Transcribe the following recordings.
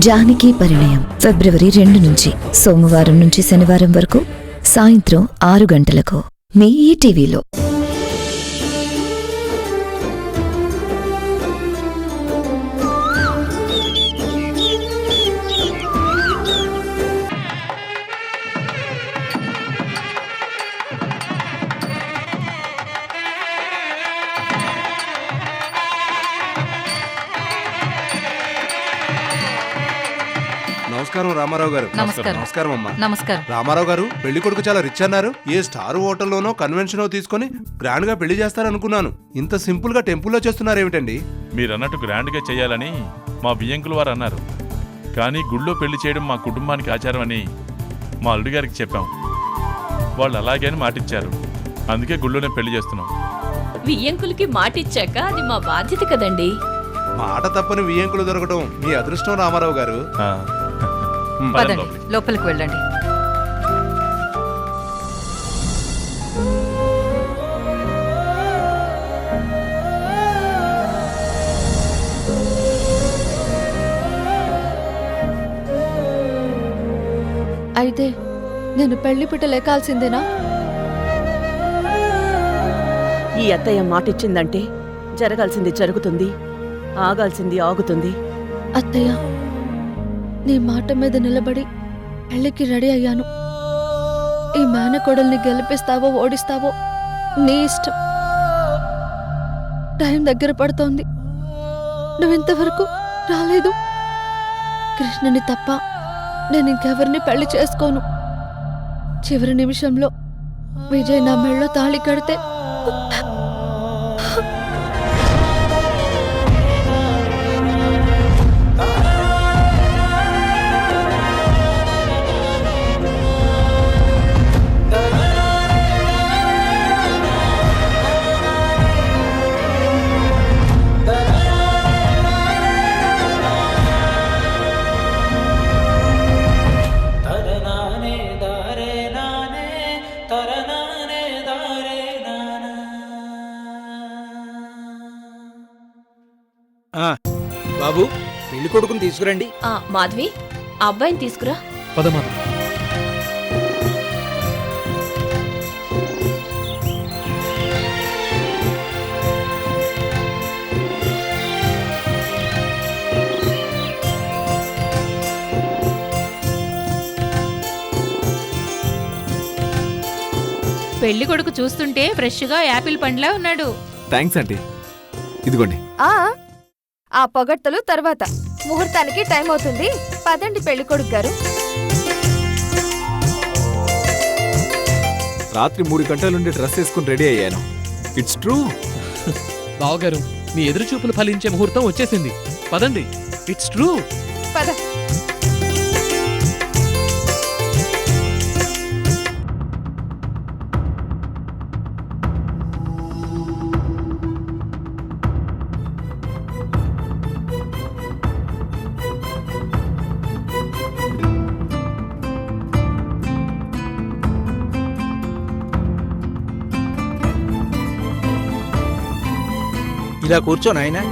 జానకి పరిణయం ఫిబ్రవరి 2 నుంచి సోమవారం నుంచి శనివారం వరకు సాయంత్రం 6 గంటలకు మీ ఈటీవీలో. నమస్కారం రామారావు గారు. నమస్కారం. నమస్కారం అమ్మా. నమస్కారం. రామారావు గారు, పెళ్లి కొడుకు చాలా రిచ్ అన్నారు. ఏ స్టార్ హోటల్లోనో కన్వెన్షన్ తీసుకుని గ్రాండ్ గా పెళ్లి చేస్తారనుకున్నాను. ఇంత సింపుల్ గా టెంపుల్లో చేస్తున్నారేమిటండి? మీరన్నట్టు గ్రాండ్ గా చేయాలని మా బియ్యంకులు వారు అన్నారు. కానీ గుళ్ళో పెళ్లి చేయడం మా కుటుంబానికి ఆచారం అని మా అల్లుడి గారికి చెప్పాం. వాళ్ళు అలాగే అని మాటిచ్చారు. అందుకే గుళ్ళోనే పెళ్లి చేస్తున్నాం. వియ్యంకులకి మాటిచ్చాక అది మా బాధ్యత కదండి. మాట తప్పని వియ్యంకులు దొరకడం మీ అదృష్టం రామారావు గారు. పదండి పదండి, లోపలికి వెళ్ళండి. అయితే నేను పెళ్లి పిట్ట లేకాల్సిందేనా? ఈ అత్తయ్య మాటిచ్చిందంటే జరగాల్సింది జరుగుతుంది, ఆగాల్సింది ఆగుతుంది. అత్తయ్య, నీ మాట మీద నిలబడి పెళ్లికి రెడీ అయ్యాను. ఈ మేనకోడల్ని గెలిపిస్తావో ఓడిస్తావో నీ ఇష్టం. టైం దగ్గర పడుతోంది. నువ్వింతవరకు రాలేదు. కృష్ణని తప్ప నేను ఇంకెవరిని పెళ్లి చేసుకోను. చివరి నిమిషంలో విజయ్ నా మెళ్ళో తాళి కడితే బాబు, పెళ్లి కొడుకుని తీసుకురండి. మాధవి, ఆ అబ్బాయిని తీసుకురా. పదమాత. పెళ్లి కొడుకు చూస్తుంటే ఫ్రెష్ గా యాపిల్ పండ్లా ఉన్నాడు. Thanks aunty. ఇదిగోండి. ఆ పొగడ్తలు తర్వాత. ముహూర్తానికి టైం అవుతుంది. పదండి పెళ్లి కొడుకు గారు. రాత్రి 3 గంటల నుండి డ్రెస్ వేసుకుని రెడీ అయ్యాను. It's true. బావగారు, మీ ఎదురు చూపులు ఫలించే ముహూర్తం వచ్చేసింది. పదండి. It's true. పద. ఇలా కూర్చో నాయనా.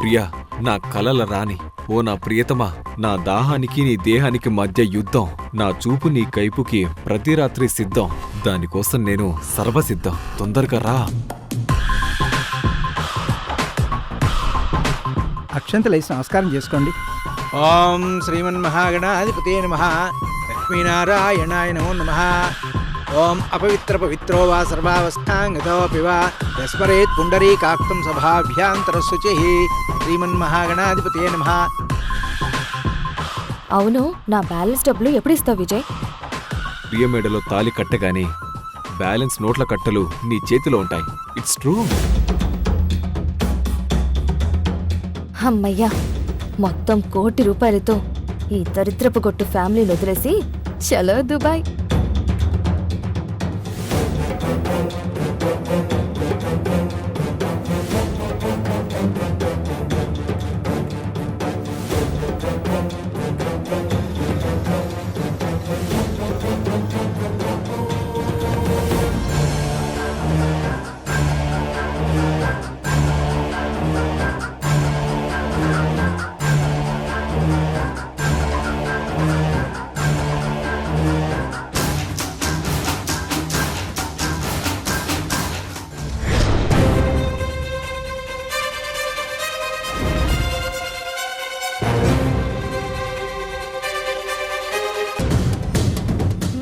ప్రియా, నా కలల రాణి, ఓ నా ప్రియతమా, నా దాహానికి నీ దేహానికి మధ్య యుద్ధం. నా చూపు నీ కైపుకి ప్రతి రాత్రి సిద్ధం. దానికోసం నేను సర్వసిద్ధం. తొందరగా రా. అక్షంతలేసి నమస్కారం చేసుకోండి. ఓం శ్రీమన్మహాగణాధిపతే నమః. లక్ష్మీనారాయణాయ నమో నమః. ఓం అపవిత్ర పవిత్రో వా సర్వావస్థాంగతోపి వా యస్మరేత్ పుండరీకాక్తం సభాభ్యాంతరశుచిః. శ్రీమన్మహాగణాధిపతే నమః. అవును, నా బ్యాలెన్స్ డబ్బులు ఎప్పుడు ఇస్తావు విజయ్? ప్రియ మేడలో తాలి కట్టగానే బ్యాలెన్స్ నోట్ల కట్టలు నీ చేతిలో ఉంటాయి. It's true. అమ్మయ్యా, మొత్తం 1 కోటి రూపాయలతో ఈ దరిద్రపు కొట్టు ఫ్యామిలీని వదిలేసి చలో దుబాయ్.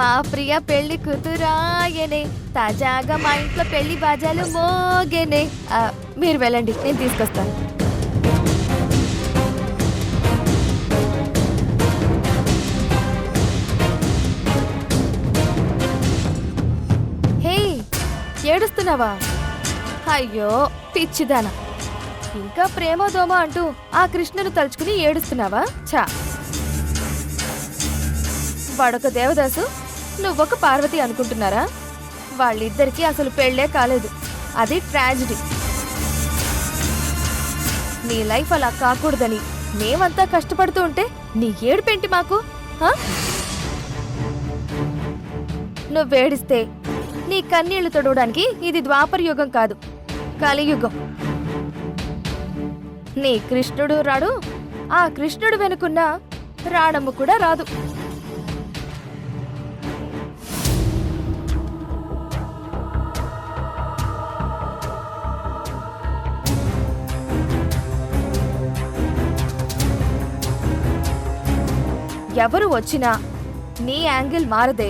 మా ప్రియ పెళ్లి కూతురాయనే, తాజాగా మా ఇంట్లో పెళ్లి బాజాలు మోగేనే. మీరు వెళ్ళండి, నేను తీసుకొస్తాను. హే, ఏడుస్తున్నావా? అయ్యో పిచ్చిదానా, ఇంకా ప్రేమ దోమ అంటూ ఆ కృష్ణుని తలుచుకుని ఏడుస్తున్నావా? చా, వాడొక దేవదాసు, నువ్వొక పార్వతి అనుకుంటున్నారా? వాళ్ళిద్దరికీ అసలు పెళ్ళే కాలేదు. అది ట్రాజిడీ. నీ లైఫ్ అలా కాకూడదని మేమంతా కష్టపడుతూ ఉంటే నీ ఏడుపేంటి మాకు? నువ్వేడిస్తే నీ కన్నీళ్లు తొడవడానికి ఇది ద్వాపర యుగం కాదు, కలియుగం. నీ కృష్ణుడు రాడు, ఆ కృష్ణుడు వెనుకున్న రాణమ్మ కూడా రాదు. ఎవరు వచ్చినా నీ యాంగిల్ మారదే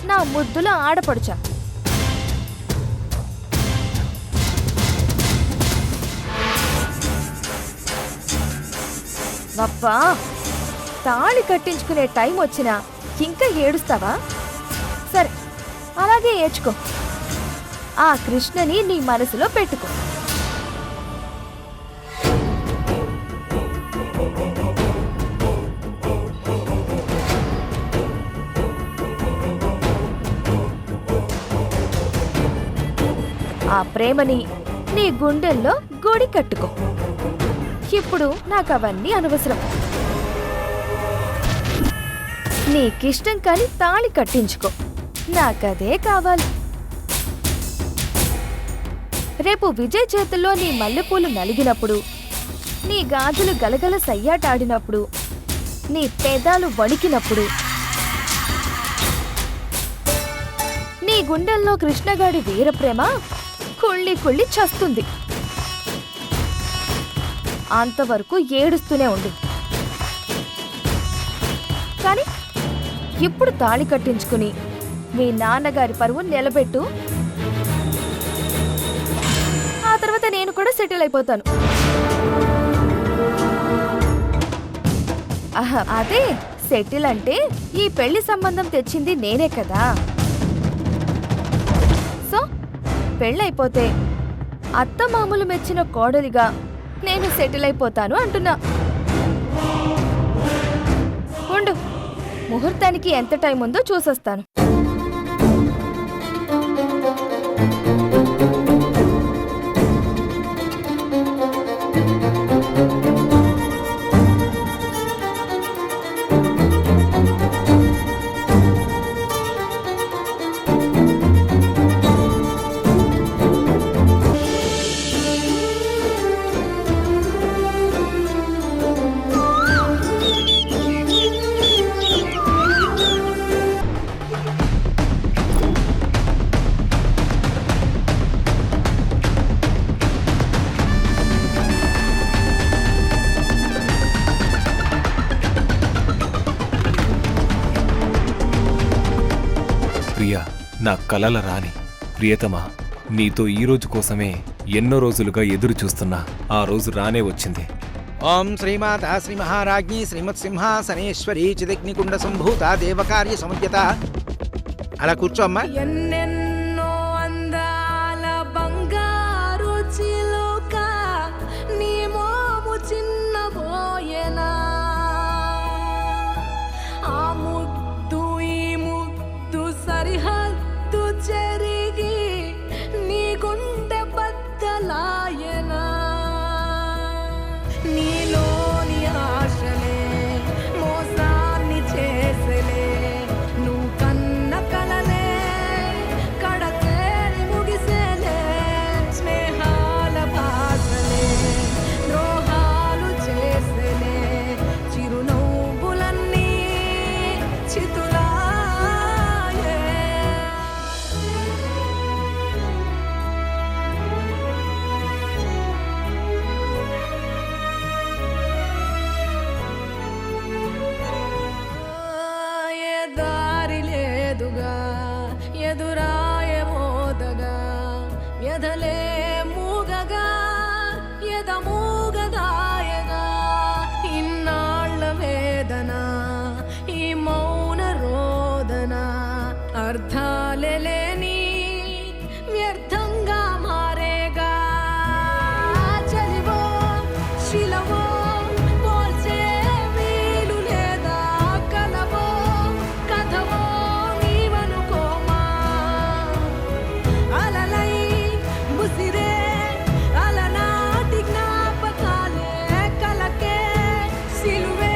నా ముద్దుల ఆడపడుచా. అబ్బా, తాళి కట్టించుకునే టైం వచ్చినా ఇంకా ఏడుస్తావా? సరే, అలాగే ఏడ్చుకో. ఆ కృష్ణని నీ మనసులో పెట్టుకో. ఆ ప్రేమని నీ గుండెల్లో గుడి కట్టుకో. ఇప్పుడు నాకు అవన్నీ అనవసరం. నీకిష్టం కాని తాళి కట్టించుకో, నాకదే కావాలి. రేపు విజయ్ చేతుల్లో నీ మల్లెపూలు నలిగినప్పుడు, నీ గాజులు గలగల సయ్యాటాడినప్పుడు, నీ పెదాలు వణికినప్పుడు, నీ గుండెల్లో కృష్ణగాడి వీరప్రేమ కుళ్ళి కుళ్ళి చస్తుంది. అంతవరకు ఏడుస్తూనే ఉండు. కానీ ఇప్పుడు తాళి కట్టించుకుని మీ నాన్నగారి పరువు నిలబెట్టు. ఆ తర్వాత నేను కూడా సెటిల్ అయిపోతాను. అదే సెటిల్ అంటే ఈ పెళ్లి సంబంధం తెచ్చింది నేనే కదా. సో పెళ్ళైపోతే అత్తమామలు మెచ్చిన కోడలిగా నేను సెటిల్ అయిపోతాను అంటున్నా. ఉండు, ముహూర్తానికి ఎంత టైం ఉందో చూసొస్తాను. ప్రియా, నా కలల రాణి, ప్రియతమా, నీతో ఈ రోజు కోసమే ఎన్నో రోజులుగా ఎదురు చూస్తున్నా. ఆ రోజు రానే వచ్చింది. ఓం శ్రీమాతా శ్రీ మహారాజ్ఞి శ్రీమత్సింహాసనేశ్వరీ చిదిగ్నికుండ సంభూత దేవకార్య సమన్విత. అలా కూర్చో అమ్మా. ఎన్నెన్నో అందాల బంగారు చిలుక నీ మోము చిన్నబోయేనా, ఆ ముద్దు ఈ ముద్దు సరిహద్దు చెరిగి నీ గుండె బద్దలాయనా, నీలోని ఆశలే మోసాన్ని చేసలే, నువ్వు కన్న కలలే లేదుగా ఎదురాయ మోదగా వ్యధలే మూగగా ఎద మూగదాయగా ఇన్నాళ్ళ వేదన ఈ మౌన రోదన అర్థాలే లేని వ్యర్థంగా మారేగా చలివో శిలవో పోల్చే వీలు లేదా కలవో కథవో నీవనుకోమా అలలై ముసిరే అలనాటి జ్ఞాపకాలే కలకే సిలువే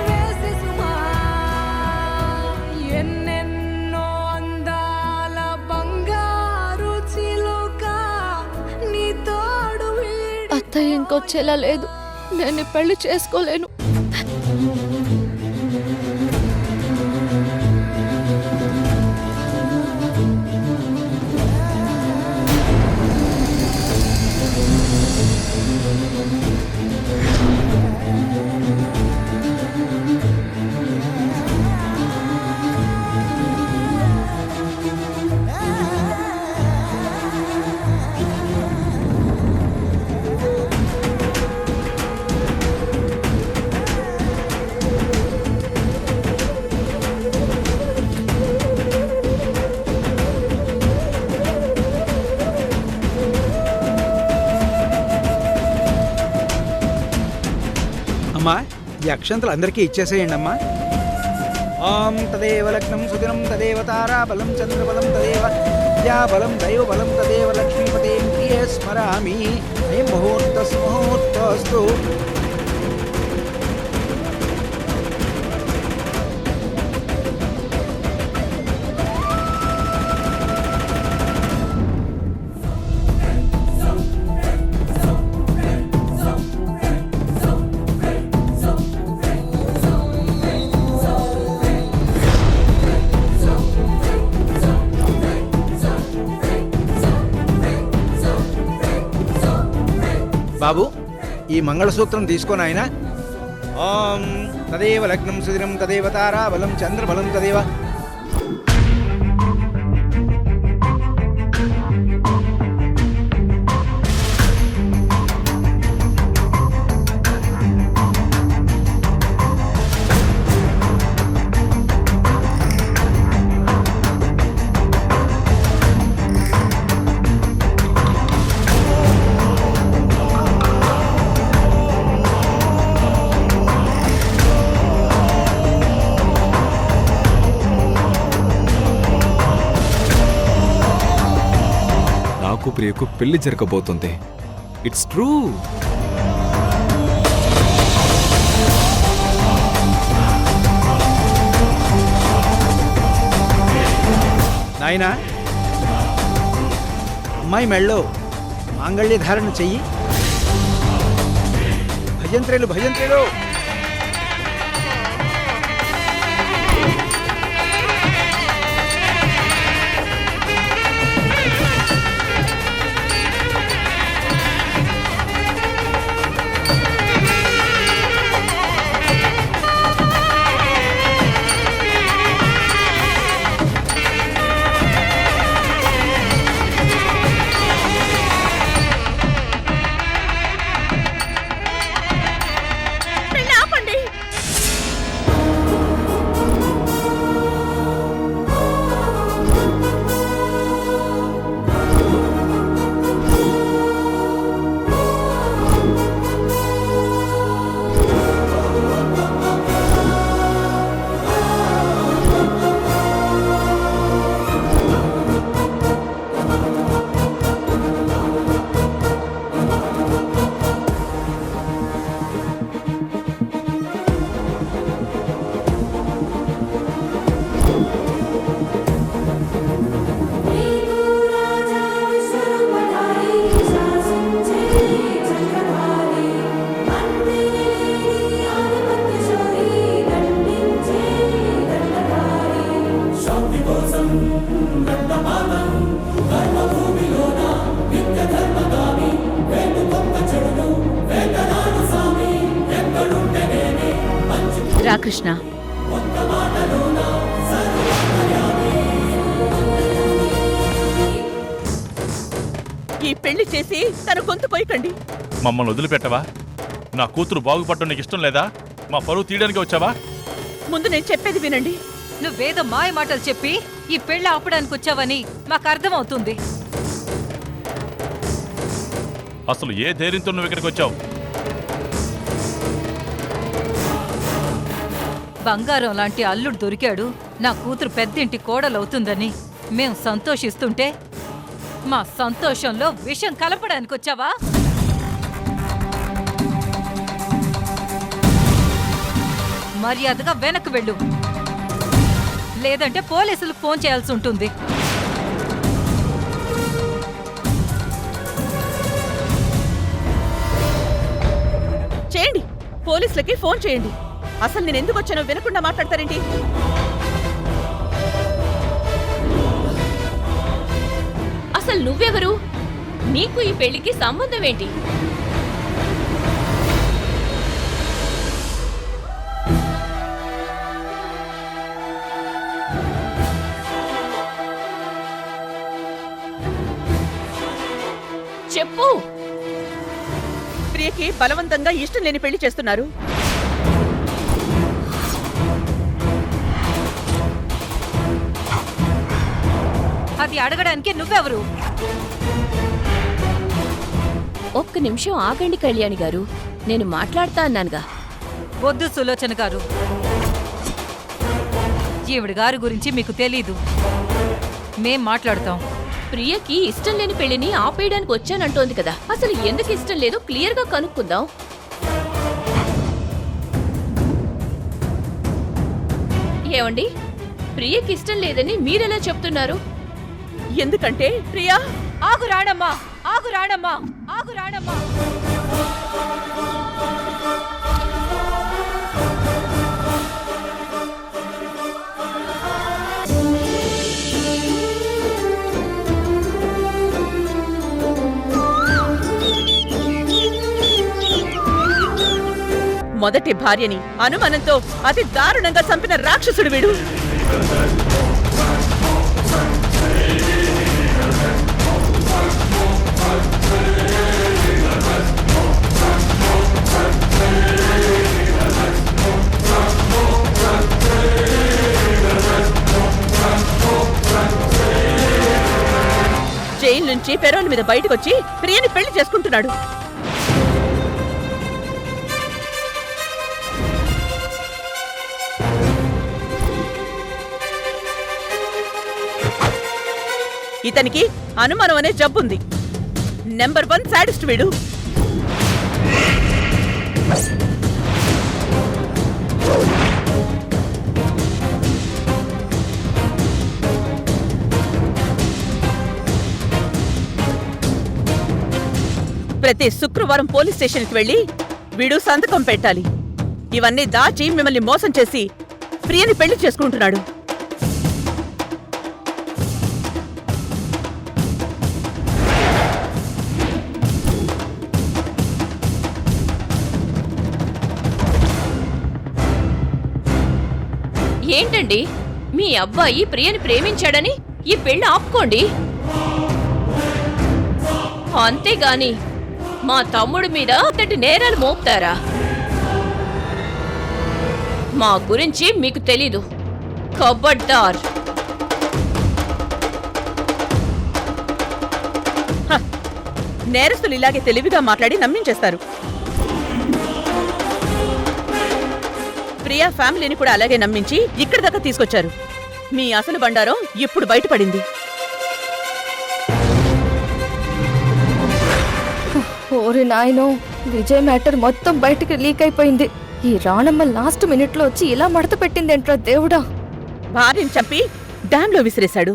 వేసే సుమా ఎన్నెన్నో అందాల బంగారు చిలుక నీ తోడు వీడి అత్తయ్య ఇంకొచ్చేలా లేదు. నేను ఈ పెళ్లి చేసుకోలేను. అమ్మా ఈ అక్షంతలు అందరికీ ఇచ్చేసేయండి అమ్మా. ఓం తదేవ లగ్నం సుదినం తదేవ తారాబలం చంద్రబలం తదేవ విద్యాబలం దైవబలం తదేవ లక్ష్మీపతిం ప్రియే స్మరామి. అయం ముహూర్తస్సు ముహూర్తోస్తు. బాబు ఈ మంగళసూత్రం తీసుకొని ఆయన ఓం తదేవ లగ్నం సుదినం తదేవ తారాబలం చంద్రబలం తదేవ. నాకు ప్రియకు పెళ్లి జరగబోతుంది. It's true. నాయనా అమ్మాయి మెళ్ళో మాంగళ్య ధారణ చెయ్యి. భజంత్రేలు భజంత్రేలు. రా కృష్ణ. ఈ పెళ్లి చేసి తన గొంతు కొయ్యకండి. మమ్మల్ని వదిలిపెట్టవా? నా కూతురు బాగుపడటం నీకు ఇష్టం లేదా? మా పరువు తీయడానికి వచ్చావా? ముందు నేను చెప్పేది వినండి. నువ్వేదో మాయ మాటలు చెప్పి ఈ పెళ్లి ఆపడానికి వచ్చావని మాకు అర్థమవుతుంది. అసలు ఏ ధైర్యంతో నువ్వు ఇక్కడికి వచ్చావు? బంగారం లాంటి అల్లుడు దొరికాడు, నా కూతురు పెద్దింటి కోడలవుతుందని మేం సంతోషిస్తుంటే మా సంతోషంలో విషం కలపడానికి వచ్చావా? మర్యాదగా వెనక్కి వెళ్ళు, లేదంటే పోలీసులకు ఫోన్ చేయాల్సి ఉంటుంది. చేయండి, పోలీసులకి ఫోన్ చేయండి. అసలు నేను ఎందుకు వచ్చానో వినకుండా మాట్లాడతారేంటి? అసలు నువ్వెవరు? నీకు ఈ పెళ్లికి సంబంధం ఏంటి? చెప్పు. ప్రియకి బలవంతంగా ఇష్టం లేని పెళ్లి చేస్తున్నారు. అది అడగడానికి నువ్వెవరు? ఒక్క నిమిషం ఆగండి కళ్యాణి గారు, నేను మాట్లాడతా అన్నానుగా. వద్దు సులోచన గారు, ఈవిడ గారి గురించి మీకు తెలీదు. మేం మాట్లాడతాం. ప్రియకి ఇష్టం లేని పెళ్లిని ఆపేయడానికి వచ్చానంటోంది కదా, అసలు ఎందుకు ఇష్టం లేదో క్లియర్ గా కనుక్కుందాం. ఏమండి, ప్రియకి ఇష్టం లేదని మీరెలా చెప్తున్నారు? ఎందుకంటే ప్రియా... ఆగు రాణమ్మా, ఆగు రాణమ్మా, ఆగు రాణమ్మా. మొదటి భార్యని అనుమానంతో అతి దారుణంగా చంపిన రాక్షసుడు వీడు. జైలు నుంచి పెరోల్ మీద బయటకొచ్చి ప్రియని పెళ్లి చేసుకుంటున్నాడు. ఇతనికి అనుమానం అనే జబ్బుంది. నెంబర్ 1 సాడిస్ట్ వీడు. ప్రతి శుక్రవారం పోలీస్ స్టేషన్కి వెళ్లి వీడు సంతకం పెట్టాలి. ఇవన్నీ దాచి మిమ్మల్ని మోసం చేసి ప్రియని పెళ్లి చేసుకుంటున్నాడు. ఏంటండి, మీ అబ్బాయి ప్రియని ప్రేమించాడని ఈ పెళ్లి ఆపుకోండి, అంతేగాని మా తమ్ముడి మీద అంతటి నేరాలు మోపుతారా? మా గురించి మీకు తెలీదు, ఖబర్దార్. నేరస్తులు ఇలాగే తెలివిగా మాట్లాడి నమ్మించేస్తారు. ప్రియా ఫ్యామిలీని కూడా అలాగే నమ్మించి ఇక్కడి దాకా తీసుకొచ్చారు. మీ అసలు బండారం ఇప్పుడు బయటపడింది. ఓరి నాయనో, విజయ్ మ్యాటర్ మొత్తం బయటికి లీక్ అయిపోయింది. ఈ రాణమ్మ లాస్ట్ మినిట్ లో వచ్చి ఇలా మడత పెట్టిందేంట్రా దేవుడా. భార్యని చంపి డ్యామ్ లో విసిరేశాడు.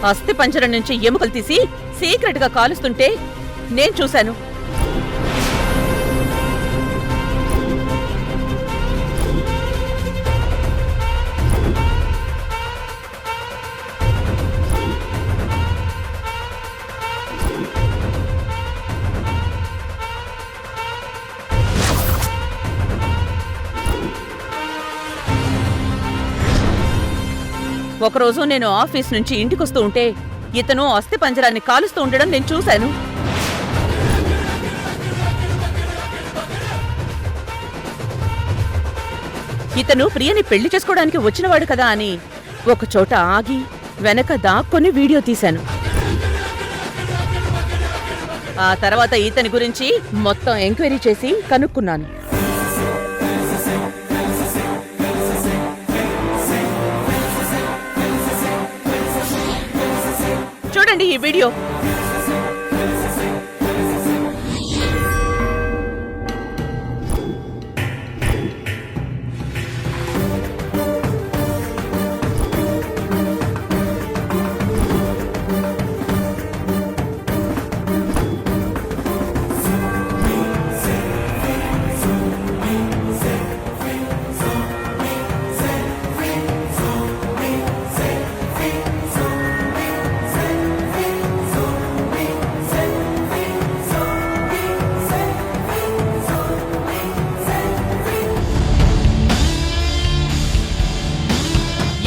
అస్థి పంజరం నుంచి ఎముకలు తీసి సీక్రెట్ గా కాలుస్తుంటే నేను చూశాను. ఒకరోజు నేను ఆఫీస్ నుంచి ఇంటికొస్తూ ఉంటే ఇతను అస్థి పంజరాన్ని కాలుస్తూ ఉండడం నేను చూశాను. ఇతను ప్రియని పెళ్లి చేసుకోవడానికి వచ్చినవాడు కదా అని ఒకచోట ఆగి వెనక దాక్కొని వీడియో తీశాను. ఆ తర్వాత ఇతని గురించి మొత్తం ఎంక్వైరీ చేసి కనుక్కున్నాను. చూడండి ఈ వీడియో.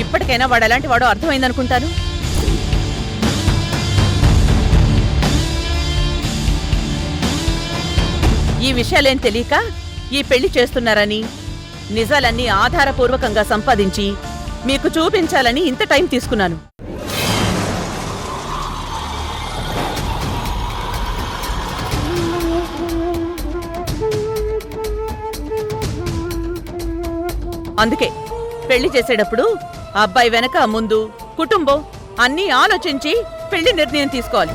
ఇప్పటికైనా వాడు ఎలాంటి వాడో అర్థమైందనుకుంటాను. ఈ విషయాలేం తెలియక ఈ పెళ్లి చేస్తున్నారని, నిజాలన్నీ ఆధారపూర్వకంగా సంపాదించి మీకు చూపించాలని ఇంత టైం తీసుకున్నాను. అందుకే పెళ్లి చేసేటప్పుడు అబ్బాయి వెనక ముందు కుటుంబం అన్నీ ఆలోచించి పెళ్లి నిర్ణయం తీసుకోవాలి.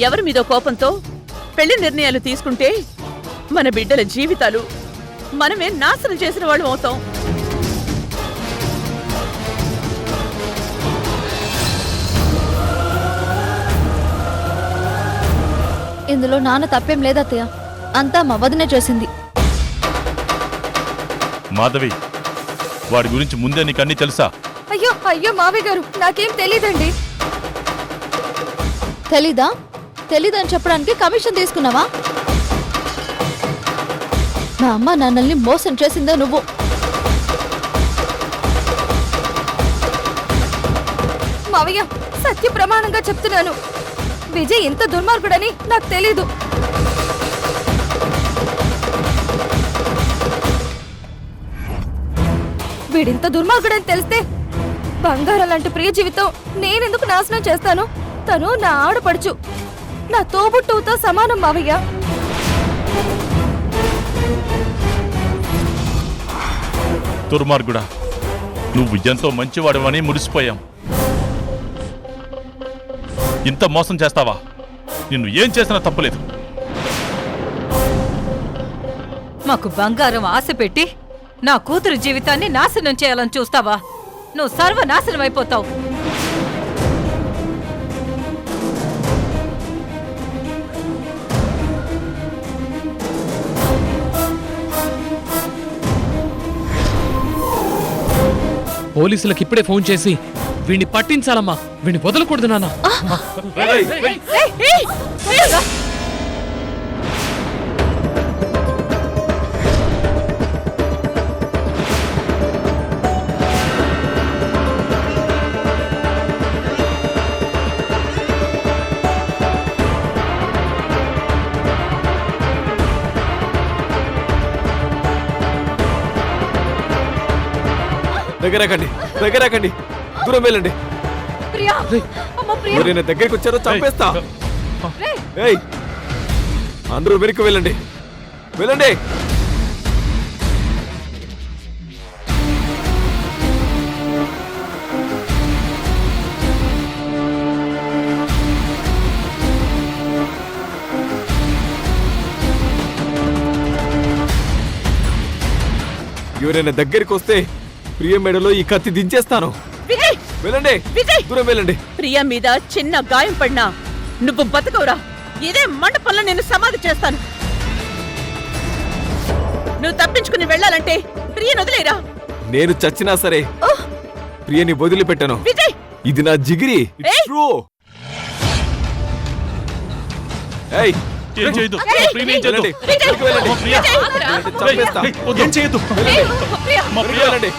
ఎవరి మీదో కోపంతో పెళ్లి నిర్ణయాలు తీసుకుంటే మన బిడ్డల జీవితాలు మనమే నాశనం చేసిన వాళ్ళు అవుతాం. ఇందులో నాన్న తప్పేం లేదత్తయ్య, అంతా మా వదినే చేసింది. మాధవి, వాడి గురించి ముందే నీకు అన్నీ తెలుసా? అయ్యో అయ్యో మావయ్య గారు, నాకేం తెలీదండి. తెలీదా? తెలీదని చెప్పడానికి కమిషన్ తీసుకున్నావా? మా అమ్మ నాన్నల్ని మోసం చేసిందా నువ్వు? మావయ్య, సత్య ప్రమాణంగా చెప్తున్నాను, విజయ్ ఇంత దుర్మార్గుడని నాకు తెలీదు. వీడింత దుర్మార్గుడని తెలిస్తే బంగారం లాంటి ప్రియ జీవితం నేనెందుకు నాశనం చేస్తాను? తను నా ఆడపడుచు, నా తోబుట్టువుతో సమానం మావయ్య. దుర్మార్గుడా, నువ్వు ఎంతో మంచివాడవని మురిసిపోయాం. ఇంత మోసం చేస్తావా? నిన్ను ఏం చేసినా తప్పులేదు. మాకు బంగారం ఆశ పెట్టి నా కూతురు జీవితాన్ని నాశనం చేయాలని చూస్తావా? నువ్వు సర్వనాశనం అయిపోతావు. పోలీసులకు ఇప్పుడే ఫోన్ చేసి వీణ్ణి పట్టించాలమ్మా. వీణ్ణి వదలకూడదు నాన్న. దగ్గరకండి, దగ్గరకండి, దూరం వెళ్ళండి. ప్రియా, అమ్మ ప్రియా, ఎవరైనా దగ్గరికి వచ్చారో చంపేస్తా. ఏయ్, అందరూ వెనక్కి వెళ్ళండి, వెళ్ళండి. ఎవరైనా దగ్గరికి వస్తే ప్రియ మెడలో ఈ కత్తి దించేస్తాను. విజయ్, వెళ్ళండి, విజయ్, దూరం వెళ్ళండి. ప్రియ మీద చిన్న గాయం పడినా నువ్వు బతకవురా. ఇదే మండపంలో నేను సమాధి చేస్తాను. నువ్వు తప్పించుకుని వెళ్ళాలంటే ప్రియను వదిలేరా. నేను చచ్చినా సరే ప్రియని వదిలిపెట్టను. విజయ్, ఇది నా జిగిరి. ఏయ్! ఏయ్, ఏం చేయొద్దు. ప్రియని ఏం చేయొద్దు. ఎక్కడికి వెళ్ళండి? అమ్మ ప్రియ. చంపేస్తా. ఏయ్, వద్దు. ఏం చేయొద్దు. అమ్మ ప్రియ. వెళ్ళండి.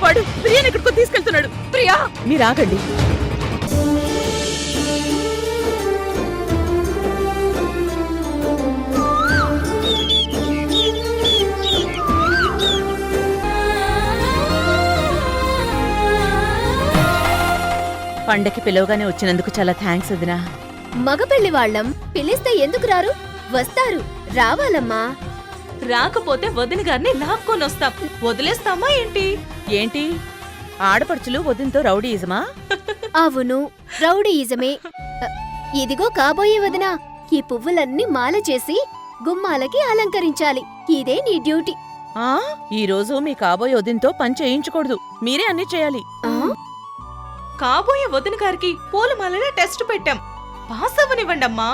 వాడు ప్రియని ఎక్కడికో తీసుకెళ్తున్నాడు. ప్రియా మీరు ఆగండి. పండకి పిలవగానే వచ్చినందుకు చాలా థ్యాంక్స్ వదినా. మగ పెళ్లి వాళ్ళం పిలిస్తే ఎందుకు రారు? వస్తారు, రావాలమ్మా. రాకపోతే వదిన గారిని లాక్కొని వస్తాం. వదిలేస్తామా ఏంటి? ఏంటి ఆడపడుచులు వదినతో రౌడీయిజమా? అవును, రౌడీయిజమే. ఇదిగో కాబోయే వదినా, ఈ పువ్వులన్నీ మాల చేసి గుమ్మాలకి అలంకరించాలి. ఇదే నీ డ్యూటీ. ఆ ఈ రోజు మీ కాబోయే వదినతో పని చేయించకూడదు, మీరే అన్ని చేయాలి. ఆ? కాబోయే వదిన గారికి పూలమాలనే టెస్ట్ పెట్టాం. పాస్ అవ్వనివ్వండి అమ్మా.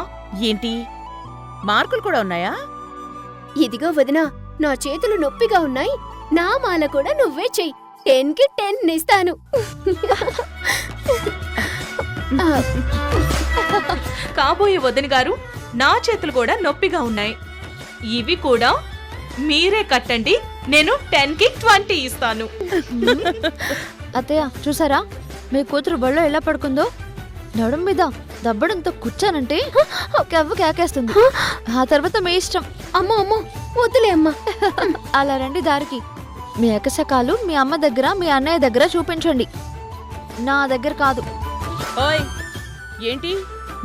ఏంటి మార్కులు కూడా ఉన్నాయా? ఇదిగో వదినా, నా చేతులు నొప్పిగా ఉన్నాయి. నా మాల కూడా నువ్వే చెయ్యి. 10కి 10 ఇస్తాను. కాబోయే వదిన గారు, నా చేతులు కూడా నొప్పిగా ఉన్నాయి. ఇవి కూడా మీరే కట్టండి. నేను 10కి 20 ఇస్తాను. అత్తయ్య చూసారా, మీ కూతురు బళ్ళో ఎలా పడుకుందో? నడుం మీద దబ్బడంతో కూర్చానంటే కెవ్వు కేకేస్తుంది. ఆ తర్వాత మీ ఇష్టం. అమ్మో అమ్మో వద్దులే అమ్మా. అలా రండి దారికి. మీ ఎకసకాలు మీ అమ్మ దగ్గర, మీ అన్నయ్య దగ్గర చూపించండి, నా దగ్గర కాదు. ఓయ్ ఏంటి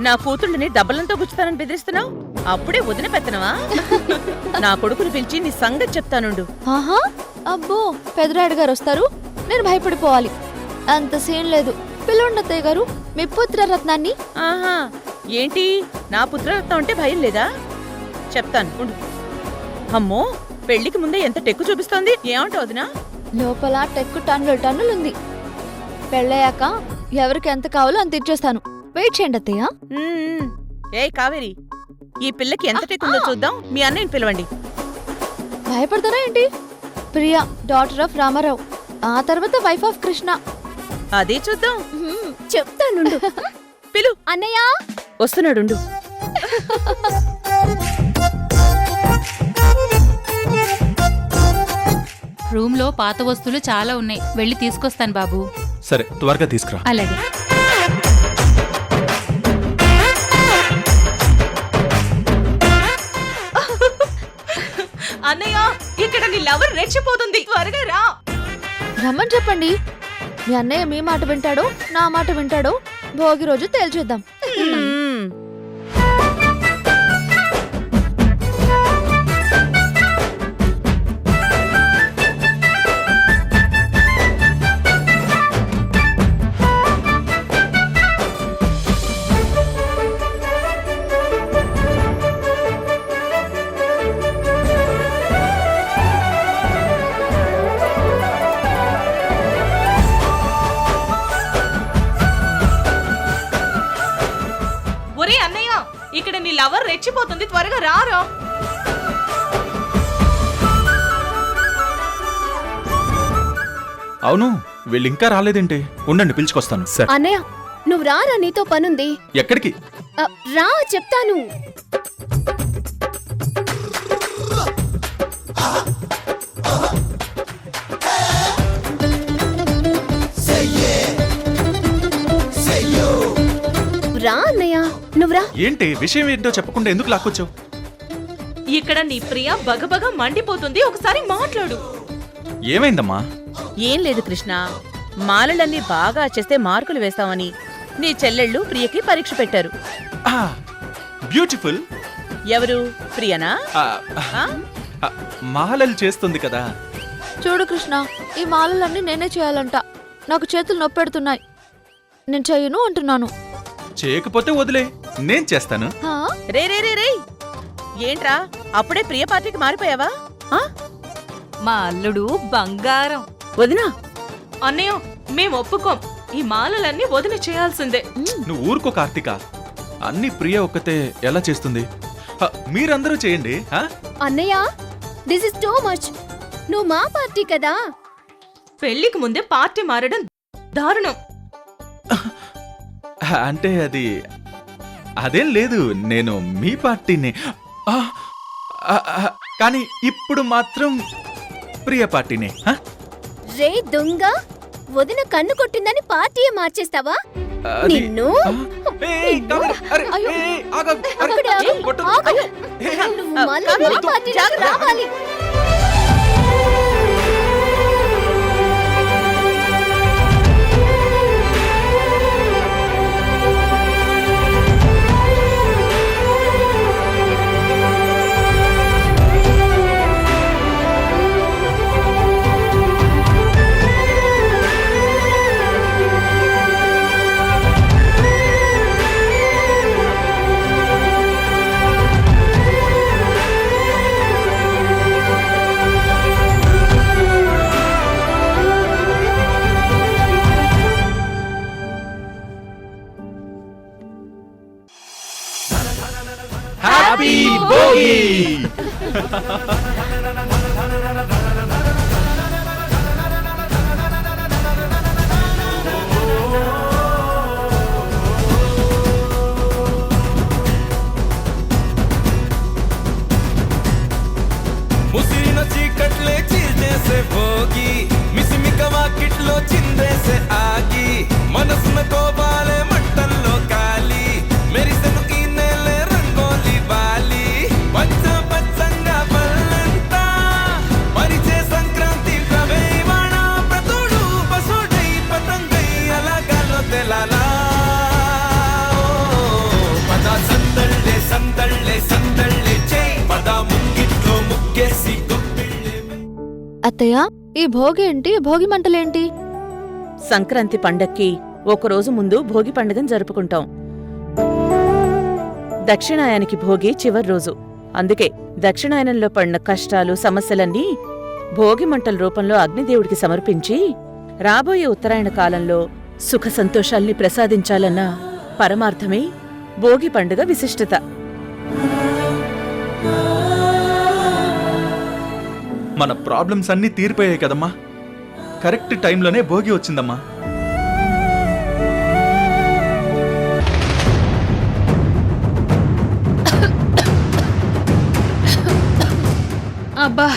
నా కూతుళ్ళని దెబ్బలంతో గుచ్చుతానని బెదిరిస్తున్నావు? అప్పుడే వదిన పెత్తనవా? నా కొడుకుని పిలిచి నీ సంగతి చెప్తానుండు. ఆహా, అబ్బో పెదరాయుడు గారు వస్తారు, నేను భయపడిపోవాలి. అంత సీన్ లేదు. పిల్లండి అత్తయ్య గారు, మీ పుత్రరత్నాన్ని. ఆహా ఏంటి నా పుత్రరత్నం అంటే భయం లేదా? చెప్తాను ఉండు. అమ్మో పెళ్లికి ముందే ఎంత టెక్కు చూపిస్తోంది. ఏమంటావు వదినా? లోపల టెక్కు టన్నులుంది. పెళ్ళయ్యాక ఎవరికి ఎంత కావాలో అంత ఇచ్చేస్తాను. వెయిట్ చేయండి అత్తయ్య. ఏ కావేరి, ఈ పిల్లకి ఎంత టెక్ ఉందో చూద్దాం. మీ అన్నయ్యని పిలవండి. భయపడతారా ఏంటి? ప్రియా డాటర్ ఆఫ్ రామారావు, ఆ తర్వాత వైఫ్ ఆఫ్ కృష్ణ. అదే చూద్దాం. చెప్తానుండు. పిలు. అన్నయ్య వస్తున్నాడుండు. రూమ్ లో పాత వస్తువులు చాలా ఉన్నాయి, వెళ్ళి తీసుకొస్తాను బాబు. సరే త్వరగా తీసుకురా. అలాగే. అన్నయ్య, ఇక్కడ నీ లవర్ రెచ్చిపోతుంది. త్వరగా రా. రమ్మని చెప్పండి. మీ అన్నయ్య మీ మాట వింటాడో నా మాట వింటాడో భోగి రోజు తేల్చేద్దాం. ఒరే అన్నయ్య, ఇక్కడ నీ లవర్ రెచ్చిపోతుంది. త్వరగా రారా. అవును వీళ్ళు ఇంకా రాలేదేంటి? ఉండండి పిలుచుకొస్తాను. సరే అన్నయ్య నువ్వు రారా, నీతో పనుంది. ఎక్కడికి? రా చెప్తాను. రా అన్నయ్య, నువ్వురా. ఏంటి విషయం ఏంటో చెప్పకుండా ఎందుకు లాక్కొచ్చావు? ఇక్కడ నీ ప్రియ బగబగ మండిపోతుంది. ఒకసారి మాట్లాడు. ఏమైందమ్మా? ఏం లేదు కృష్ణ, మాలలన్నీ బాగా చేస్తే మార్కులు వేస్తామని నీ చెల్లెళ్ళు ప్రియకి పరీక్ష పెట్టారు. బ్యూటిఫుల్. ఎవరు? ప్రియనా? మాలలు చేస్తుంది కదా. చూడు కృష్ణ, ఈ మాలలన్నీ నేనే చేయాలంట. నాకు చేతులు నొప్పెడుతున్నాయి. నేను చెయ్యను అంటున్నాను. చేయకపోతే వదిలే, నేను చేస్తాను. రే రే రే రే ఏంట్రా అప్పుడే ప్రియ పార్టీకి మారిపోయావా? మా అల్లుడు బంగారం. వదినా. అన్నయ్య, మేం ఒప్పుకోం. ఈ మాలలన్నీ వదిన చేయాల్సిందే. నువ్వు ఊరుకో కార్తీక, అన్ని ప్రియ ఒక్కతే ఎలా చేస్తుంది? మీరందరూ చేయండి. అన్నయ్య, దిస్ ఇస్ టూ మచ్. నువ్వు మా పార్టీ కదా. పెళ్లికి ముందే పార్టీ మారడం దారుణం. అంటే అదేం లేదు, నేను మీ పార్టీని. ఆ, కానీ ఇప్పుడు మాత్రం ప్రియ పార్టీని. రే దొంగ, వదిన కన్ను కొట్టిందని పార్టీ మార్చేస్తావా? నిన్ను అక్కడే ఆగు. నువ్వు మళ్ళీ మా పార్టీలోకి రావాలి. హ్యాపీ భోగి. ముసిరిన చీకట్లే చీల్చేసే భోగి, మిసిమిక వాకిట్లో చిందేసే ఆగి, మనసున కోపాలే మంటల్లో కాలి, మెరిసెను ఈ నేలే రంగోలి బాలి, పచ్చ పచ్చంగా పల్లంతా పరిచే సంక్రాంతి ప్రవేవాణ, ప్రతుడు పసుడై పతంగై అలాగాలో తెలాలా. పద సందళ్ళే సందళ్ళే సందళ్ళే చై, పద ముంగిట్లో ముగ్గేసి గొప్పిళ్ళే. అత్తయ్య, ఈ భోగి ఏంటి? భోగి మంటలేంటి? సంక్రాంతి పండక్కి ఒకరోజు ముందు భోగి పండుగను జరుపుకుంటాం. దక్షిణాయనికి భోగి చివరి రోజు. అందుకే దక్షిణాయనంలో పడిన కష్టాలు, సమస్యలన్నీ భోగి మంటల రూపంలో అగ్నిదేవుడికి సమర్పించి రాబోయే ఉత్తరాయణ కాలంలో సుఖ సంతోషాల్ని ప్రసాదించాలన్న పరమార్థమే భోగి పండుగ విశిష్టత. మన ప్రాబ్లమ్స్ అన్నీ తీరిపోయాయి కదమ్మా. కరెక్ట్ టైంలోనే భోగి వచ్చిందమ్మా. అబ్బా,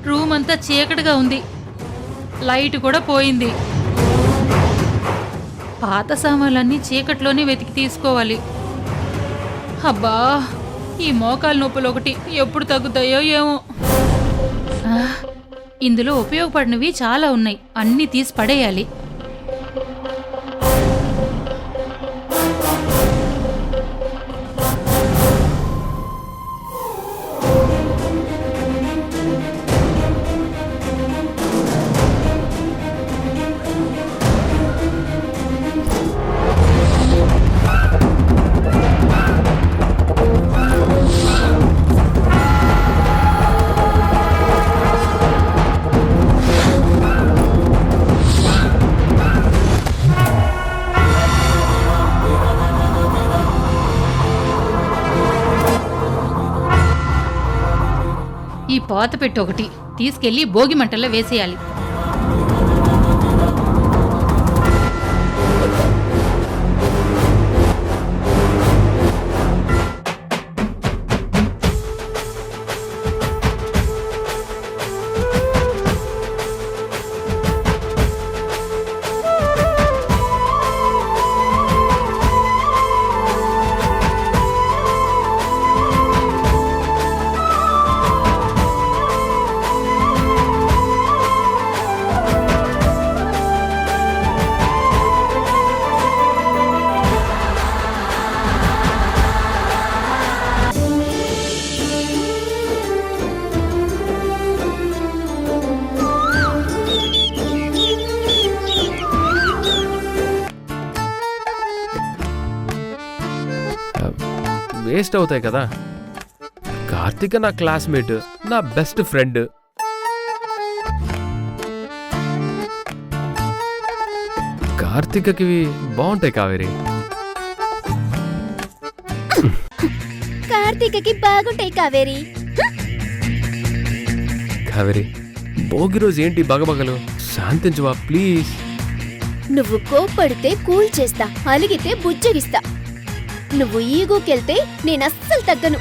రూమ్ అంతా చీకటిగా ఉంది, లైట్ కూడా పోయింది. పాత సామాన్లన్నీ చీకట్లోనే వెతికి తీసుకోవాలి. అబ్బా, ఈ మోకాలు నొప్పులు ఒకటి ఎప్పుడు తగ్గుతాయో ఏమో. ఇందులో ఉపయోగపడినవి చాలా ఉన్నాయి, అన్నీ తీసి పడేయాలి. ఈ పాత పెట్టి ఒకటి తీసుకెళ్లి భోగి మంటల్లో వేసేయాలి. వేస్ట్ అవుతాయి కదా. కార్తీక నా క్లాస్మేట్, నా బెస్ట్ ఫ్రెండ్. కార్తీకకి బాగుంటాయి కావేరి. కార్తీకకి బాగుంటాయి కావేరి. కావేరి, భోగి రోజు ఏంటి బగబగలు? శాంతించవా ప్లీజ్. నువ్వు కోప్పడితే కూల్ చేస్తా, అలిగితే బుజ్జగిస్తా. నువ్వు ఈగోకెళ్తే నేనస్సలు తగ్గను.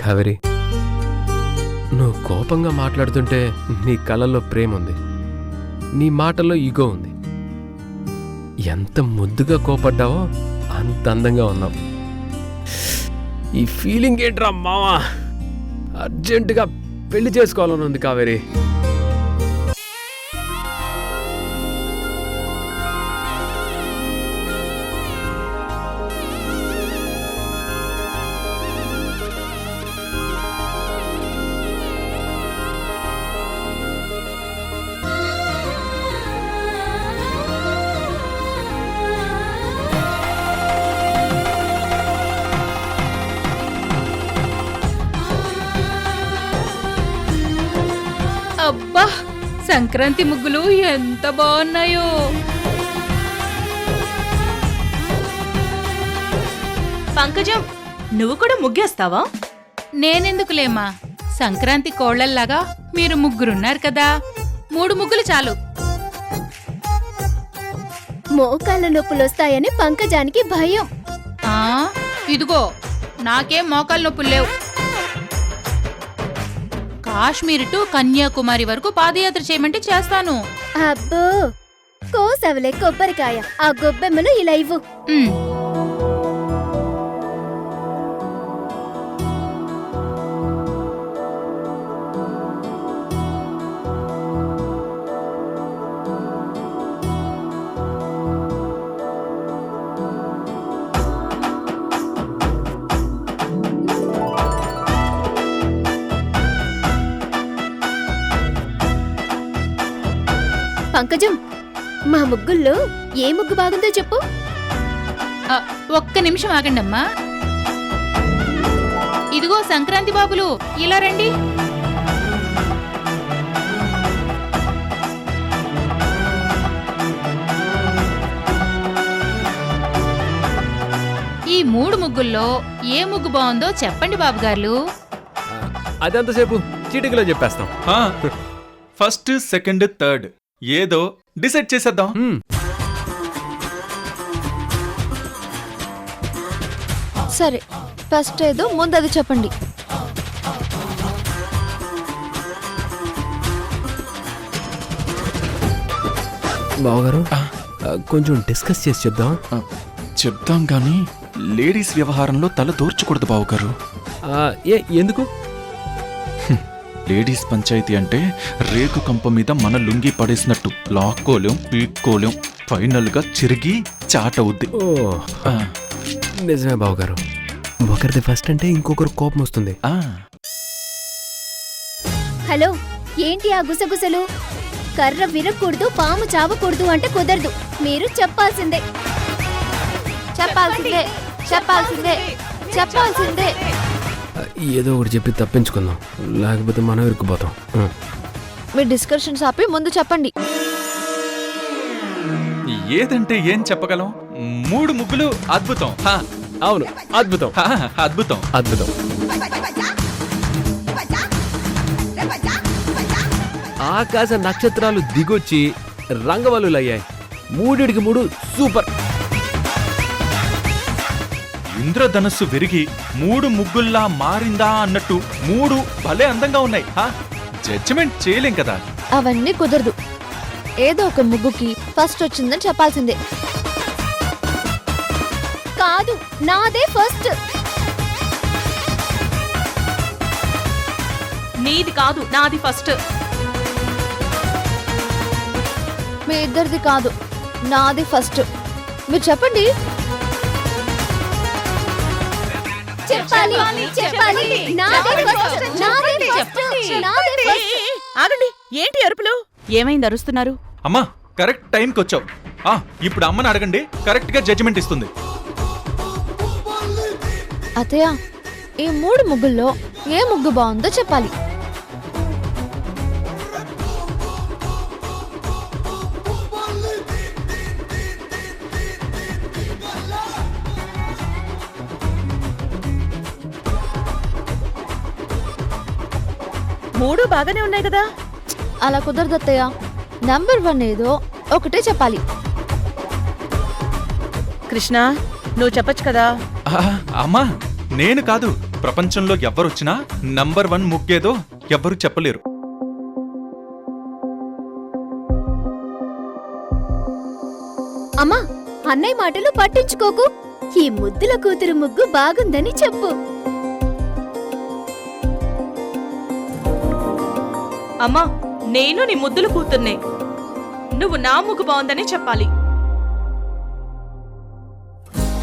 కావేరి, నువ్వు కోపంగా మాట్లాడుతుంటే నీ కళ్ళల్లో ప్రేమ ఉంది, నీ మాటల్లో ఈగో ఉంది. ఎంత ముద్దుగా కోపడ్డావో అంత అందంగా ఉన్నావు. ఈ ఫీలింగ్ ఏంట్రా మావా? అర్జెంటుగా పెళ్లి చేసుకోవాలని ఉంది కావేరి. అబ్బా, సంక్రాంతి ముగ్గులు ఎంత బాగున్నాయో. పంకజం, నువ్వు కూడా ముగ్గేస్తావా? నేనెందుకులేమా, సంక్రాంతి కోళ్లల్లాగా మీరు ముగ్గురున్నారు కదా, 3 ముగ్గులు చాలు. మోకాళ్ళ నొప్పులొస్తాయని పంకజానికి భయం. ఆ, ఇదిగో నాకేం మోకాలు నొప్పులు లేవు. కాశ్మీర్ టు కన్యాకుమారి వరకు పాదయాత్ర చేయమంటే చేస్తాను. అబ్బో, కోసవలే కొబ్బరికాయ. ఆ గొబ్బెమ్మలు ఇలా ఇవ్వు. పంకజం, మా ముగ్గుల్లో ఏ ముగ్గు బాగుందో చెప్పు. ఒక్క నిమిషం ఆగండమ్మా. ఇదిగో సంక్రాంతి బాబులు, ఇలా రండి. ఈ 3 ముగ్గుల్లో ఏ ముగ్గు బాగుందో చెప్పండి బాబుగారు. అదంతసేపు చీటికలో చెప్పేస్తాం. ఫస్ట్, సెకండ్, థర్డ్ ఏదో డిసైడ్ చేసేద్దాం. సరే, ఫస్ట్ ఏదో ముందు అది చెప్పండి. బావగారు, కొంచెం డిస్కస్ చేసి చెప్దాం. చెప్దాం గానీ లేడీస్ వ్యవహారంలో తల దూర్చకూడదు బావగారు. ఎందుకు? లేడీస్ పంచాయతీ అంటే రేకు కంప మీద మన లుంగి పడేసినట్టు లాక్కోలేం, పీక్కోలేం, ఫైనల్ గా చిరిగి చాటవుద్ది. నిజమే బావగారు, ఒకరిది ఫస్ట్ అంటే ఇంకొకరు కోపం వస్తుంది. హలో, ఏంటి ఆ గుసగుసలు? కర్ర విరగకూడదు, పాము చావకూడదు అంటే కుదరదు. మీరు చెప్పాల్సిందే. చెప్పాల్సిందే, చెప్పాల్సిందే, చెప్పాల్సిందే. ఏదో ఒకటి చెప్పి తప్పించుకుందాం, లేకపోతే మనం ఇరుక్కుపోతాం. మీ డిస్కషన్స్ ఆపి ముందు చెప్పండి. ఏదంటే ఏం చెప్పగలం? 3 ముగ్గులు అద్భుతం. అవును, అద్భుతం, అద్భుతం, అద్భుతం. ఆకాశ నక్షత్రాలు దిగొచ్చి రంగవల్లులయ్యాయి. 3టికి 3 సూపర్. ఇంద్రధనస్సు విరిగి 3 ముగ్గుల్లా మారిందా అన్నట్టు 3 భలే అందంగా ఉన్నాయి. జడ్జిమెంట్ చేయలేం కదా. అవన్నీ కుదరదు. ఏదో ఒక ముగ్గుకి ఫస్ట్ వచ్చిందని చెప్పాల్సిందే. కాదు, నాదే ఫస్ట్. నీది కాదు, నాది ఫస్ట్. మీ ఇద్దరిది కాదు, నాది ఫస్ట్. మీరు చెప్పండి. చెప్పాలి, చెప్పాలి. నాదే ఫస్ట్, నాదే ఫస్ట్, నాదే ఫస్ట్. ఆగండి, ఏంటి అరుపులు? ఏమైంది అరుస్తున్నారు? అమ్మా, కరెక్ట్ టైంకి వచ్చావు. ఇప్పుడు అమ్మని అడగండి, కరెక్ట్ గా జడ్జిమెంట్ ఇస్తుంది. అత్తయ్య ఈ 3 ముగ్గుల్లో ఏ ముగ్గు బాగుందో చెప్పాలి. మూడు బాగానే ఉన్నాయి కదా. అలా కుదరదు అత్తయ్య, నంబర్ 1 ఏదో ఒకటే చెప్పాలి. కృష్ణ నువ్వు చెప్పొచ్చు కదా. అమ్మా నేను కాదు, ప్రపంచంలో ఎవ్వరొచ్చినా నంబర్ 1 ముగ్గేదో ఎవ్వరు చెప్పలేరు. అమ్మా అన్నయ్య మాటలు పట్టించుకోకు, ఈ ముద్దుల కూతురు ముగ్గు బాగుందని చెప్పు. అమ్మా నేను నీ ముద్దులు కూతుర్నే, నువ్వు నా ముగ్గు బాగుందని చెప్పాలి.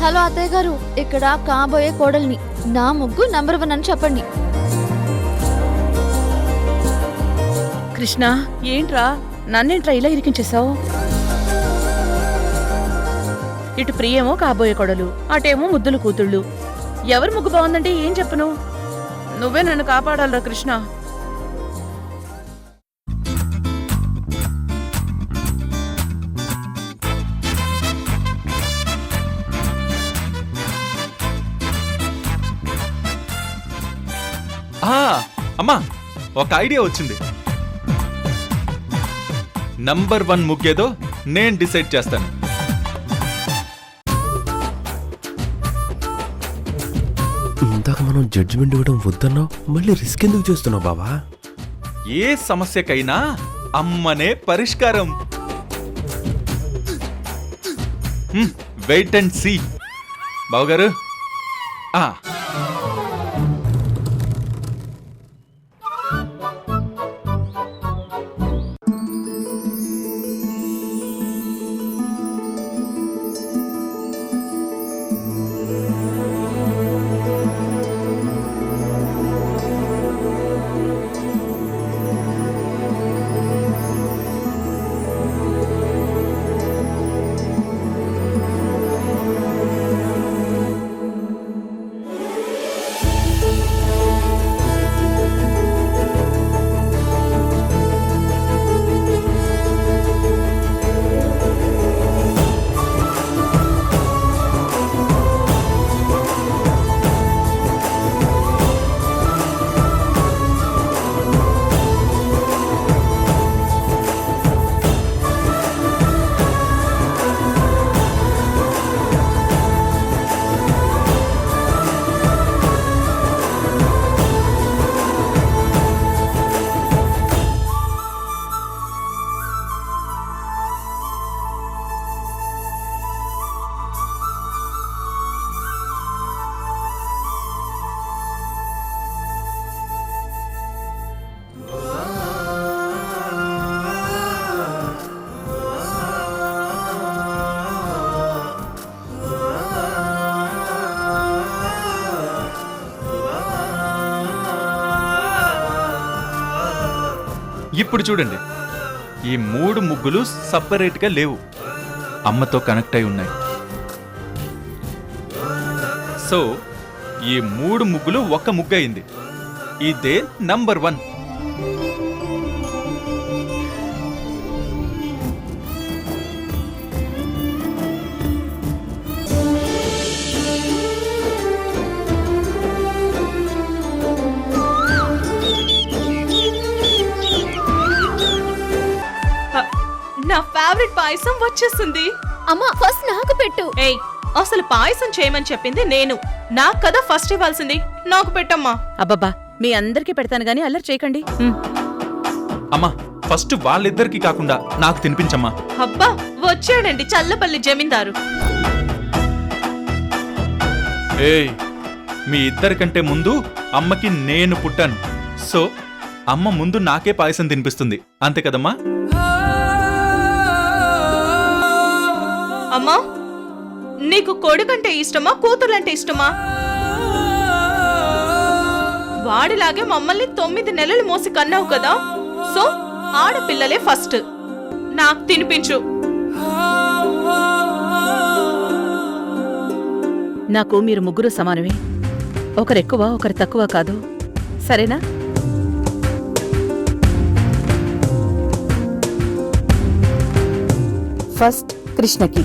హలో అత్తయ్య గారు, ఇక్కడ కాబోయే కోడల్ని, నా ముగ్గు నంబర్ 1 అని చెప్పండి. కృష్ణ ఏంట్రా నన్నేంట్రా ఇలా ఇరికించేశావు? ఇటు ప్రియేమో కాబోయే కొడలు, అటేమో ముద్దులు కూతుళ్ళు. ఎవరు ముగ్గు బాగుందంటే ఏం చెప్పను? నువ్వే నన్ను కాపాడాలరా కృష్ణ. అమ్మా ఒక ఐడియా వచ్చింది. నంబర్ 1 ముగ్గేదో నేను డిసైడ్ చేస్తాను. ఇందాక మనం జడ్జిమెంట్ ఇవ్వడం వద్దన్నావు, మళ్ళీ రిస్క్ ఎందుకు చేస్తున్నావు బావా? ఏ సమస్యకైనా అమ్మనే పరిష్కారం. వెయిట్ అండ్ సీ బావగారు. ఇప్పుడు చూడండి, ఈ 3 ముగ్గులు సపరేట్గా లేవు, అమ్మతో కనెక్ట్ అయి ఉన్నాయి. సో ఈ 3 ముగ్గులు ఒక్క ముగ్గు అయింది. ఇదే నంబర్ 1. నా ఫేవరెట్ పాయసం వచ్చేసింది. అమ్మా ఫస్ట్ నాకు పెట్టు. ఏయ్ అసలు పాయసం చేయమని చెప్పింది నేను, నాకు కదా ఫస్ట్ ఇవ్వాల్సింది. నాకు పెట్టమ్మా. అబ్బబ్బా మీ అందరికీ పెడతాను గానీ అల్లరి చేయకండి. అమ్మా ఫస్ట్ వాళ్ళిద్దరికి కాకుండా నాకు తినిపించమ్మా. అబ్బా వచ్చాడండి చల్లపల్లి జమీందారు. ఏయ్ మీ ఇద్దరికంటే ముందు అమ్మకి నేను పుట్టాను. సో అమ్మ ముందు నాకే పాయసం తినిపిస్తుంది, అంతే కదమ్మా? అమ్మా నీకు కొడుకంటే ఇష్టమా కూతుర్లంటే ఇష్టమా? వాడిలాగే మమ్మల్ని 9 నెలలు మోసి కన్నావు కదా, సో ఆడపిల్లలే ఫస్ట్. నాకు తినిపించు. నాకు మీరు ముగ్గురు సమానమే. ఒకరెక్కువ ఒకరు తక్కువ కాదు, సరేనా? ఫస్ట్ కృష్ణకి.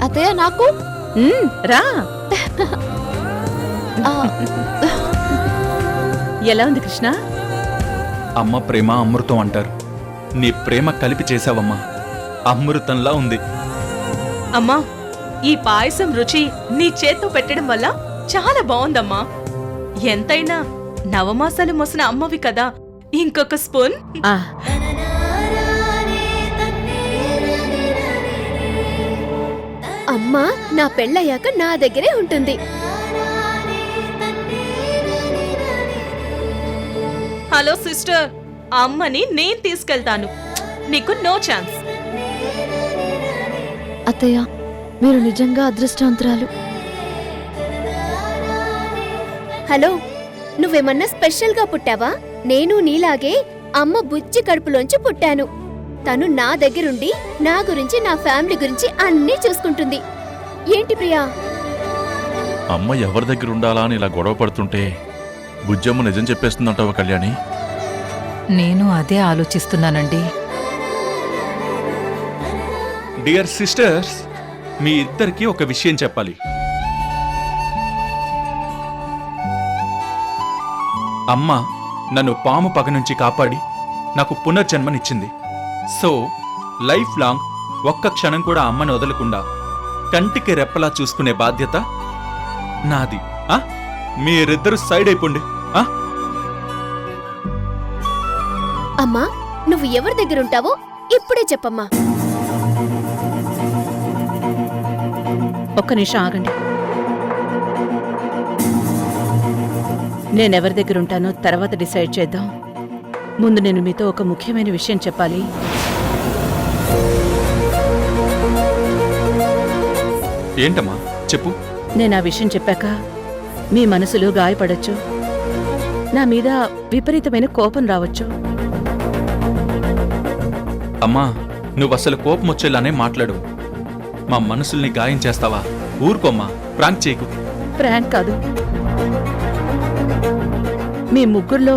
అత్తయ్య నాకు రా. ఎలా ఉంది కృష్ణ? అమ్మ ప్రేమ అమృతం అంటారు. నీ ప్రేమ కలిపి చేసావమ్మా, అమృతంలా ఉంది. అమ్మా, ఈ పాయసం రుచి నీ చేత్తో పెట్టడం వల్ల చాలా బాగుందమ్మా. ఎంతైనా నవమాసాలు మోసిన అమ్మవి కదా, ఇంకొక స్పూన్. అమ్మా నా పెళ్ళయ్యాక నా దగ్గరే ఉంటుంది. హలో సిస్టర్, అమ్మని నేను తీసుకెళ్తాను, నీకు నో ఛాన్స్. అత్తయ్య మీరు నిజంగా అదృష్టవంతురాలు. హలో, నువ్వేమన్నా స్పెషల్గా పుట్టావా? నేను నీలాగే అమ్మ బుజ్జి కడుపులోంచి పుట్టాను. తను నా దగ్గరుండి నా గురించి నా ఫ్యామిలీ గురించి అన్నీ చూసుకుంటుంది. ఏంటి ప్రియా? అమ్మ ఎవరి దగ్గర ఉండాలా అని ఇలా గొడవ పడుతుంటే బుజ్జమ్మ నిజం చెప్పేస్తుందంటావా కళ్యాణి? నేను అదే ఆలోచిస్తున్నానండి. డియర్ సిస్టర్స్, మీ ఇద్దరికి ఒక విషయం చెప్పాలి. అమ్మ నన్ను పాము పగ నుంచి కాపాడి నాకు పునర్జన్మనిచ్చింది. సో లైఫ్ లాంగ్ ఒక్క క్షణం కూడా అమ్మని వదలకుండా కంటికి రెప్పలా చూసుకునే బాధ్యత నాది. మీరిద్దరు సైడ్ అయిపోండి. అమ్మా నువ్వు ఎవరి దగ్గరుంటావో ఇప్పుడే చెప్పమ్మా. ఒక్క నిమిషం ఆగండి. నేనెవరి దగ్గరుంటానో తర్వాత డిసైడ్ చేద్దాం. ముందు నేను మీతో ఒక ముఖ్యమైన విషయం చెప్పాలి. ఏంటమ్మా చెప్పు. నేను ఆ విషయం చెప్పాక మీ మనసులు గాయపడొచ్చు, నా మీద విపరీతమైన కోపం రావచ్చు. అమ్మా నువ్వసలు కోపం వచ్చేలానే మాట్లాడు. మా మనసుల్ని గాయం చేస్తావా? ఊరుకోమ్మా, ప్రాంక్ చేయకు. ప్రాంక్ కాదు. మీ ముగ్గురులో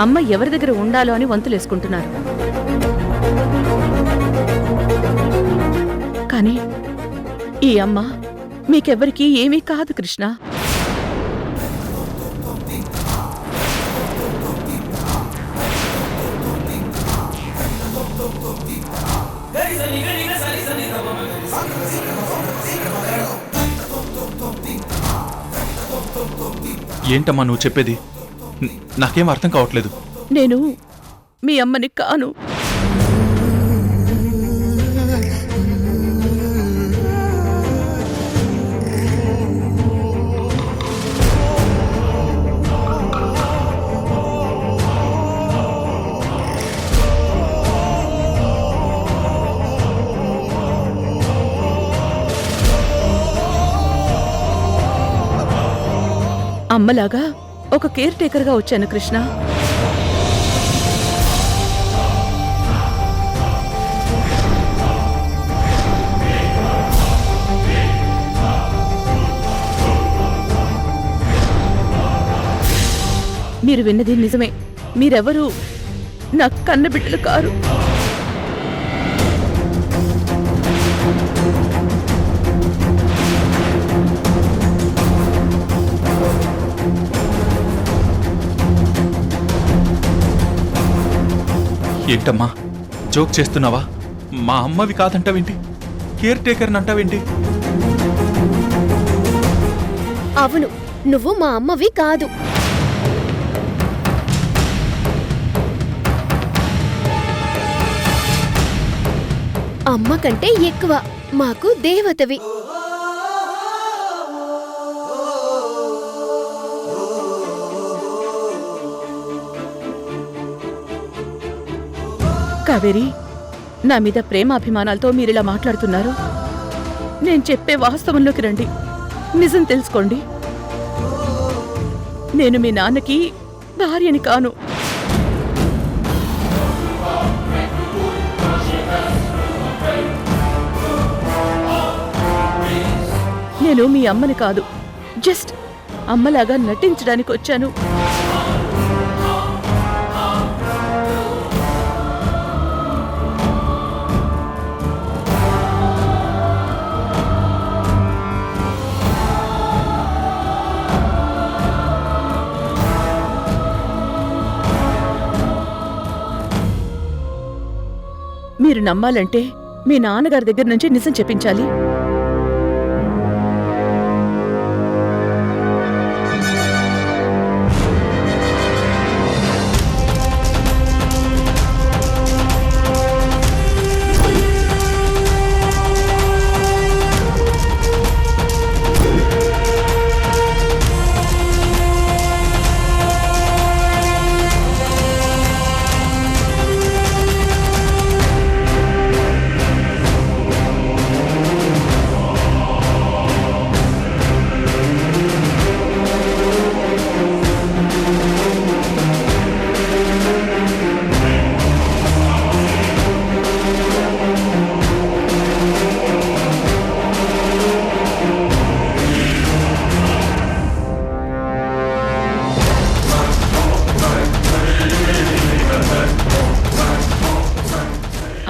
అమ్మ ఎవరి దగ్గర ఉండాలో అని వంతులేసుకుంటున్నారు. కానీ ఈ అమ్మ మీకెవ్వరికీ ఏమీ కాదు కృష్ణ. ఏంటమ్మా నువ్వు చెప్పేది? నాకేం అర్థం కావట్లేదు. నేను మీ అమ్మని కాను. అమ్మలాగా ఒక కేర్ టేకర్గా వచ్చాను కృష్ణ. మీరు విన్నది నిజమే. మీరెవరూ నా కన్నబిడ్డలు కారు. ఏంటమ్మా జోక్ చేస్తున్నావా? మా అమ్మవి కాదంటావేంటి? కేర్ టేకర్ అంటావేంటి? అవును, నువ్వు మా అమ్మవి కాదు. అమ్మ కంటే ఎక్కువ మాకు దేవతవి. కావేరి, నా మీద ప్రేమాభిమానాలతో మీరిలా మాట్లాడుతున్నారు. నేను చెప్పే వాస్తవంలోకి రండి, నిజం తెలుసుకోండి. నేను మీ నాన్నకి భార్యని కాను. నేను మీ అమ్మని కాదు, జస్ట్ అమ్మలాగా నటించడానికి వచ్చాను. మీరు నమ్మాలంటే మీ నాన్నగారి దగ్గర నుంచి నిజం చెప్పించాలి.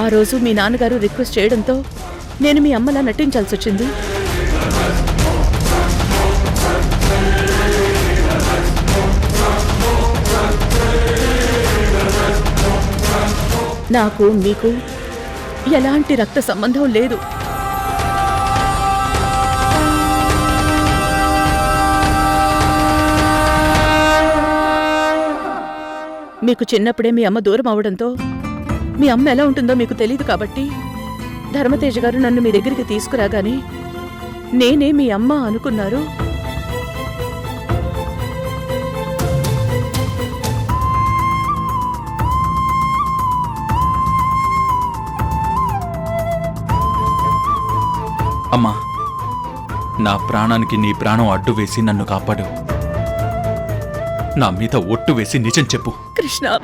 ఆ రోజు మీ నాన్నగారు రిక్వెస్ట్ చేయడంతో నేను మీ అమ్మలా నటించాల్సి వచ్చింది. నాకు మీకు ఎలాంటి రక్త సంబంధం లేదు. మీకు చిన్నప్పుడే మీ అమ్మ దూరం అవడంతో మీ అమ్మ ఎలా ఉంటుందో మీకు తెలియదు కాబట్టి ధర్మతేజ గారు నన్ను మీ దగ్గరికి తీసుకురాగానే నేనే మీ అమ్మ అనుకున్నారు. అమ్మా, నా ప్రాణానికి నీ ప్రాణం అడ్డు వేసి నన్ను కాపాడు. నా మీద ఒట్టు వేసి నిజం చెప్పు. కృష్ణ,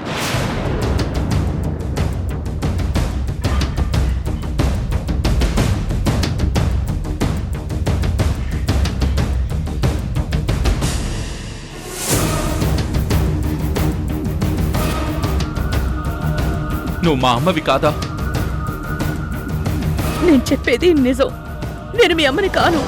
నువ్వు మా అమ్మవి కాదా? నేను చెప్పేది నిజం. నేను మీ అమ్మని కాను.